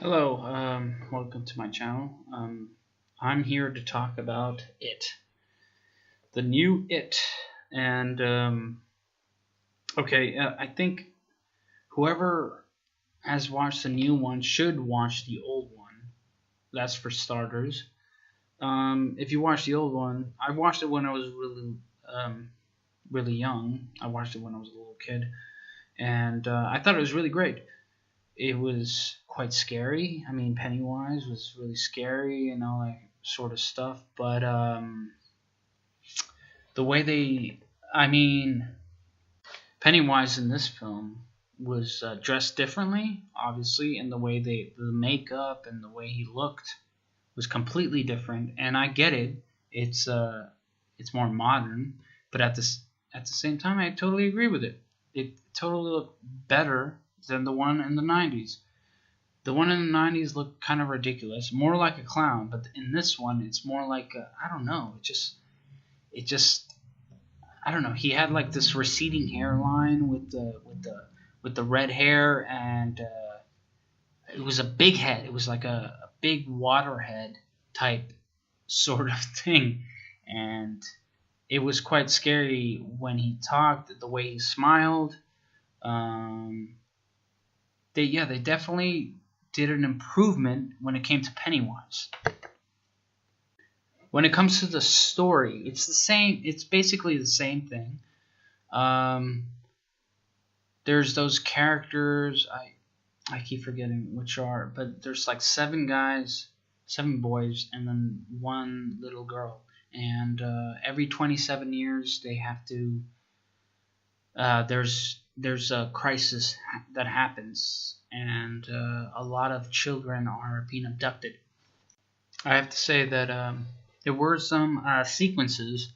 Hello, welcome to my channel. I'm here to talk about the new It. And, I think whoever has watched the new one should watch the old one. That's for starters. If you watch the old one, I watched it when I was really young. I watched it when I was a little kid, and I thought it was really great. It was quite scary. I mean, Pennywise was really scary and all that sort of stuff. But the way I mean, Pennywise in this film was dressed differently, obviously, and the makeup and the way he looked was completely different. And I get it. It's more modern, but at the same time, I totally agree with it. It totally looked better than the one in the 90s. The one in the 90s looked kind of ridiculous, more like a clown, but in this one, it's more like I don't know. It just, I don't know. He had like this receding hairline with the red hair, and it was a big head. It was like a big water head type sort of thing, and it was quite scary when he talked. The way he smiled. They definitely did an improvement when it came to Pennywise. When it comes to the story, it's the same. It's basically the same thing. Um, there's those characters. I keep forgetting which are, but there's like seven guys, seven boys, and then one little girl. And every 27 years, they have to. There's a crisis that happens, and a lot of children are being abducted. I have to say that there were some sequences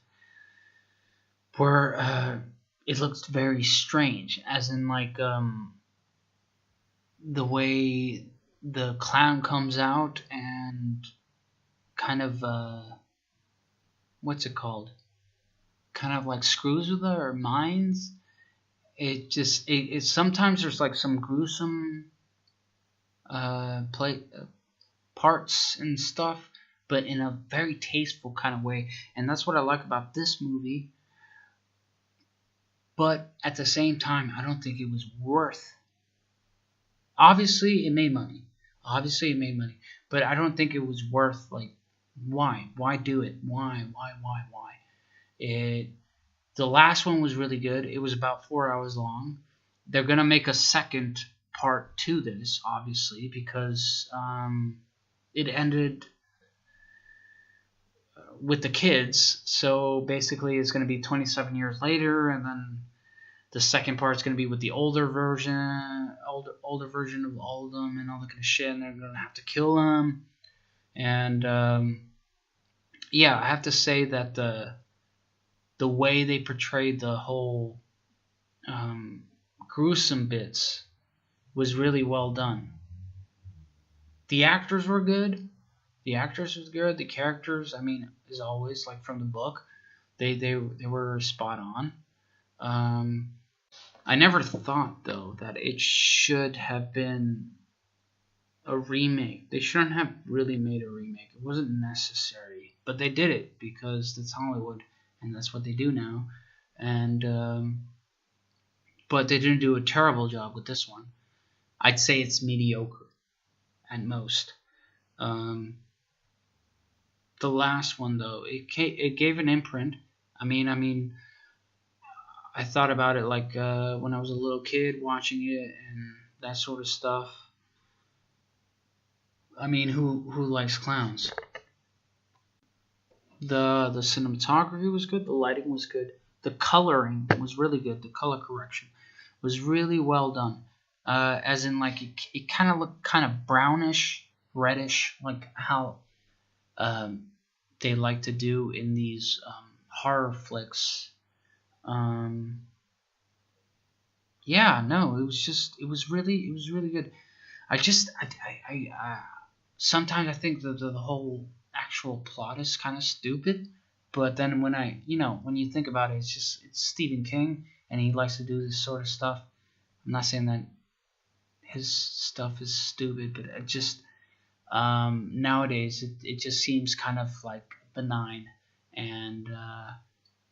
where it looked very strange, as in like the way the clown comes out and kind of what's it called? Kind of like screws with her minds. It sometimes there's like some gruesome parts and stuff, but in a very tasteful kind of way, and that's what I like about this movie. But at the same time, I don't think it was worth. Obviously, it made money. But I don't think it was worth. Like, why do it? Why? The last one was really good. It was about 4 hours long. They're gonna make a second part to this, obviously, because it ended with the kids. So basically, it's gonna be 27 years later, and then the second part is gonna be with the older version of all of them and all that kind of shit. And they're gonna have to kill them. And yeah, I have to say that the way they portrayed the whole gruesome bits was really well done. The actors were good. The characters, I mean, as always, like from the book, they were spot on. I never thought though that it should have been a remake. They shouldn't have really made a remake. It wasn't necessary, but they did it because that's Hollywood and that's what they do now. And but they didn't do a terrible job with this one. I'd say it's mediocre at most. The last one though, it gave an imprint. I mean, I thought about it like when I was a little kid watching it and that sort of stuff. I mean, who likes clowns? The cinematography was good. The lighting was good. The coloring was really good. The color correction was really well done. As in, like, it kind of looked kind of brownish, reddish, like how they like to do in these horror flicks. Yeah, no, it was really good. I sometimes I think the whole actual plot is kind of stupid, but then when you think about it, it's Stephen King, and he likes to do this sort of stuff. I'm not saying that his stuff is stupid, but it just nowadays it just seems kind of like benign, and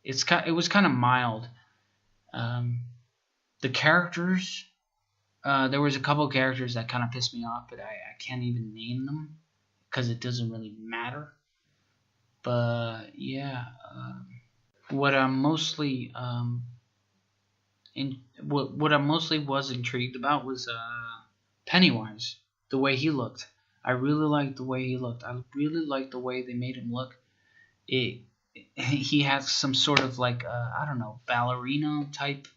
it was kind of mild. The characters, there was a couple of characters that kind of pissed me off, but I can't even name them because it doesn't really matter. But yeah, what I'm mostly what I mostly was intrigued about was Pennywise, the way he looked. I really liked the way he looked. I really liked the way they made him look. He had some sort of like I don't know, ballerina type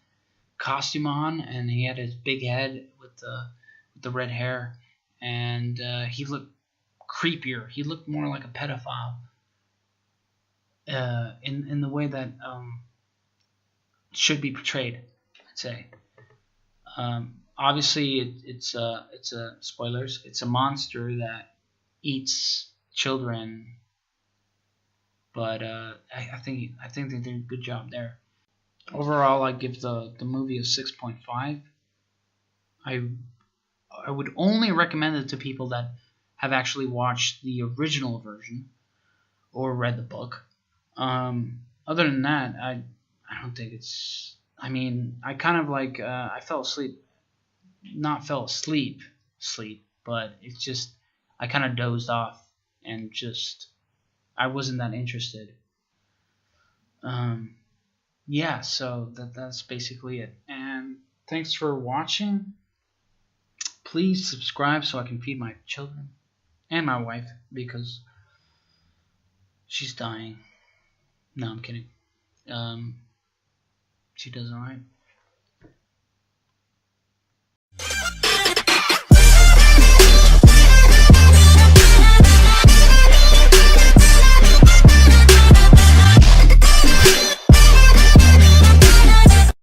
costume on, and he had his big head with the red hair, and he looked creepier. He looked more like a pedophile in the way that should be portrayed, I'd say. Obviously, it's a spoilers. It's a monster that eats children, but I think they did a good job there. Overall, I give the movie a 6.5. I would only recommend it to people that have actually watched the original version or read the book. Other than that, I don't think it's. I mean, I kind of like I fell asleep. Not fell asleep, but it's just I kind of dozed off and just I wasn't that interested. Yeah, so that's basically it. And thanks for watching. Please subscribe so I can feed my children and my wife because she's dying. No, I'm kidding. She does alright.